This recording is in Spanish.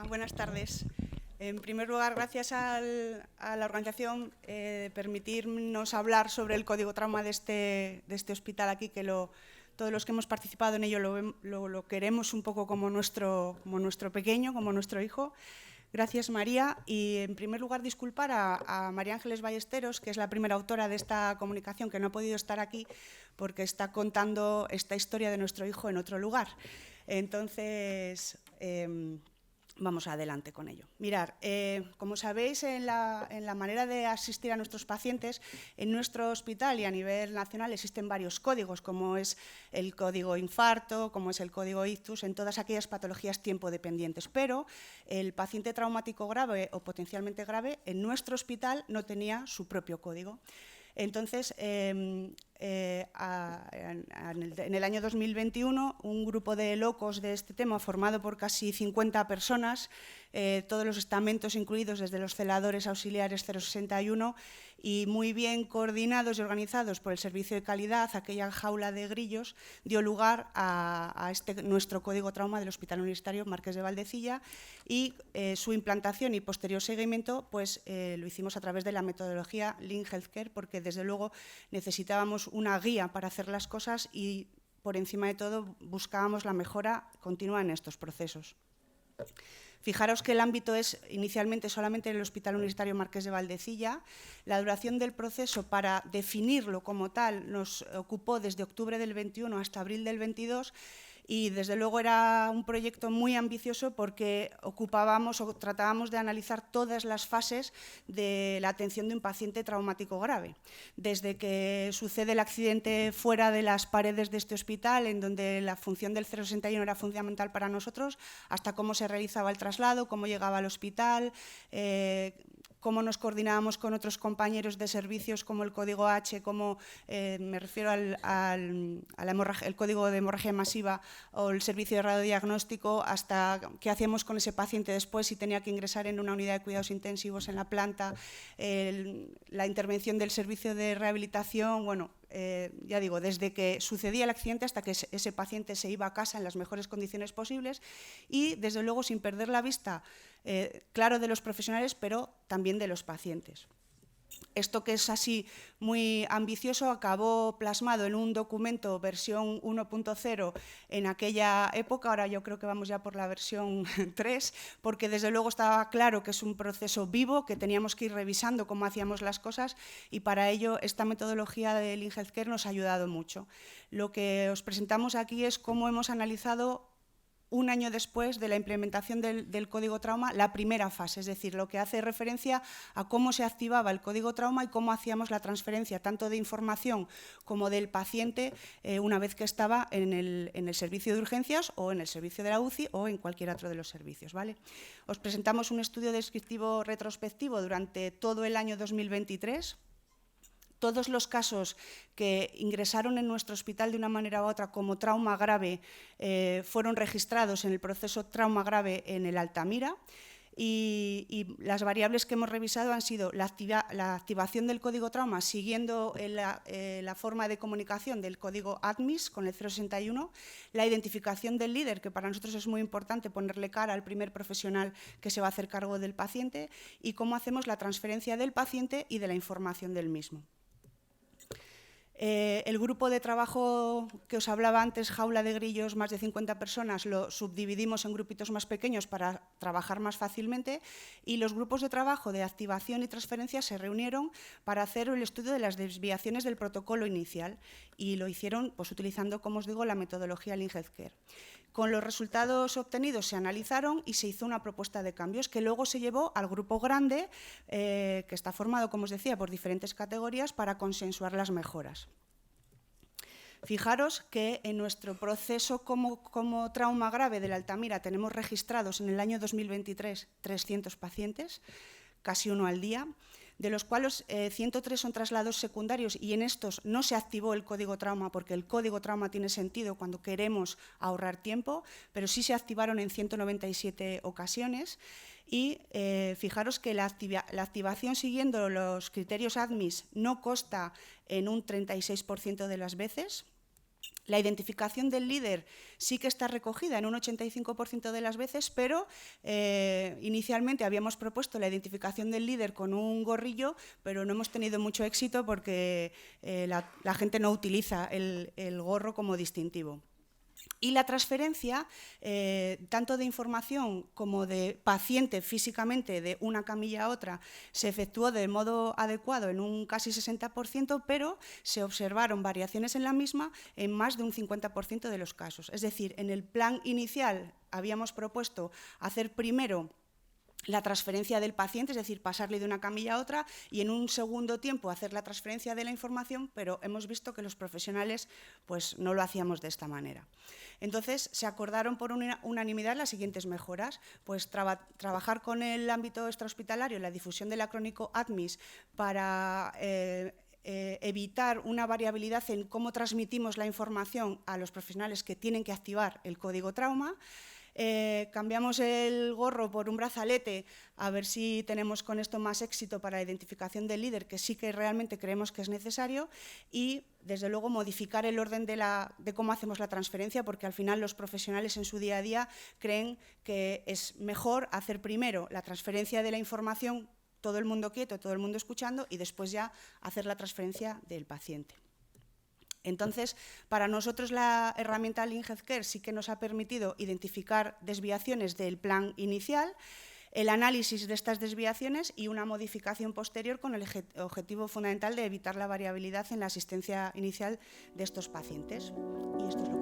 Buenas tardes. En primer lugar, gracias a la organización de permitirnos hablar sobre el código trauma de este hospital aquí, que todos los que hemos participado en ello lo queremos un poco como nuestro pequeño, como nuestro hijo. Gracias, María. Y, en primer lugar, disculpar a María Ángeles Ballesteros, que es la primera autora de esta comunicación, que no ha podido estar aquí porque está contando esta historia de nuestro hijo en otro lugar. Entonces, vamos adelante con ello. Mirad, como sabéis, en la manera de asistir a nuestros pacientes, en nuestro hospital y a nivel nacional existen varios códigos, como es el código infarto, como es el código ictus, en todas aquellas patologías tiempo dependientes. Pero el paciente traumático grave o potencialmente grave en nuestro hospital no tenía su propio código. Entonces, en el año 2021, un grupo de locos de este tema, formado por casi 50 personas, todos los estamentos incluidos, desde los celadores auxiliares 061, y muy bien coordinados y organizados por el Servicio de Calidad, aquella jaula de grillos, dio lugar a nuestro código trauma del Hospital Universitario Marqués de Valdecilla, y su implantación y posterior seguimiento pues, lo hicimos a través de la metodología Lean Healthcare, porque desde luego necesitábamos una guía para hacer las cosas y, por encima de todo, buscábamos la mejora continua en estos procesos. Fijaros que el ámbito es inicialmente solamente el Hospital Universitario Marqués de Valdecilla. La duración del proceso para definirlo como tal nos ocupó desde octubre del 21 hasta abril del 22, y desde luego era un proyecto muy ambicioso porque ocupábamos o tratábamos de analizar todas las fases de la atención de un paciente traumático grave. Desde que sucede el accidente fuera de las paredes de este hospital, en donde la función del 061 era fundamental para nosotros, hasta cómo se realizaba el traslado, cómo llegaba al hospital, cómo nos coordinábamos con otros compañeros de servicios, como el código H, como me refiero al el código de hemorragia masiva o el servicio de radiodiagnóstico, hasta qué hacíamos con ese paciente después, si tenía que ingresar en una unidad de cuidados intensivos en la planta, la intervención del servicio de rehabilitación. Bueno, ya digo, desde que sucedía el accidente hasta que ese paciente se iba a casa en las mejores condiciones posibles, y desde luego sin perder la vista, claro, de los profesionales, pero también de los pacientes. Esto, que es así muy ambicioso, acabó plasmado en un documento versión 1.0 en aquella época. Ahora yo creo que vamos ya por la versión 3, porque desde luego estaba claro que es un proceso vivo, que teníamos que ir revisando cómo hacíamos las cosas, y para ello esta metodología de Lean Healthcare nos ha ayudado mucho. Lo que os presentamos aquí es cómo hemos analizado, un año después de la implementación del código trauma, la primera fase, es decir, lo que hace referencia a cómo se activaba el código trauma y cómo hacíamos la transferencia tanto de información como del paciente una vez que estaba en el servicio de urgencias o en el servicio de la UCI o en cualquier otro de los servicios, ¿vale? Os presentamos un estudio descriptivo retrospectivo durante todo el año 2023. Todos los casos que ingresaron en nuestro hospital de una manera u otra como trauma grave fueron registrados en el proceso trauma grave en el Altamira, y las variables que hemos revisado han sido la activación del código trauma siguiendo la forma de comunicación del código ADMIS con el 061, la identificación del líder, que para nosotros es muy importante ponerle cara al primer profesional que se va a hacer cargo del paciente, y cómo hacemos la transferencia del paciente y de la información del mismo. El grupo de trabajo que os hablaba antes, jaula de grillos, más de 50 personas, lo subdividimos en grupitos más pequeños para trabajar más fácilmente, y los grupos de trabajo de activación y transferencia se reunieron para hacer el estudio de las desviaciones del protocolo inicial, y lo hicieron pues, utilizando, como os digo, la metodología Lean Healthcare. Con los resultados obtenidos se analizaron y se hizo una propuesta de cambios que luego se llevó al grupo grande, que está formado, como os decía, por diferentes categorías para consensuar las mejoras. Fijaros que en nuestro proceso como trauma grave del Altamira tenemos registrados en el año 2023 300 pacientes, casi uno al día, de los cuales 103 son traslados secundarios, y en estos no se activó el código trauma, porque el código trauma tiene sentido cuando queremos ahorrar tiempo, pero sí se activaron en 197 ocasiones. Y fijaros que la activación siguiendo los criterios ADMIS no consta en un 36% de las veces. La identificación del líder sí que está recogida en un 85% de las veces, pero inicialmente habíamos propuesto la identificación del líder con un gorrillo, pero no hemos tenido mucho éxito porque la gente no utiliza el gorro como distintivo. Y la transferencia, tanto de información como de paciente físicamente de una camilla a otra, se efectuó de modo adecuado en un casi 60%, pero se observaron variaciones en la misma en más de un 50% de los casos. Es decir, en el plan inicial habíamos propuesto hacer primero la transferencia del paciente, es decir, pasarle de una camilla a otra, y en un segundo tiempo hacer la transferencia de la información, pero hemos visto que los profesionales pues, no lo hacíamos de esta manera. Entonces, se acordaron por unanimidad las siguientes mejoras, pues trabajar con el ámbito extrahospitalario, la difusión de la crónico ADMIS para evitar una variabilidad en cómo transmitimos la información a los profesionales que tienen que activar el código trauma. Cambiamos el gorro por un brazalete, a ver si tenemos con esto más éxito para la identificación del líder, que sí que realmente creemos que es necesario, y desde luego modificar el orden de cómo hacemos la transferencia, porque al final los profesionales en su día a día creen que es mejor hacer primero la transferencia de la información, todo el mundo quieto, todo el mundo escuchando, y después ya hacer la transferencia del paciente. Entonces, para nosotros la herramienta Lean Healthcare sí que nos ha permitido identificar desviaciones del plan inicial, el análisis de estas desviaciones y una modificación posterior con el objetivo fundamental de evitar la variabilidad en la asistencia inicial de estos pacientes. Y esto es lo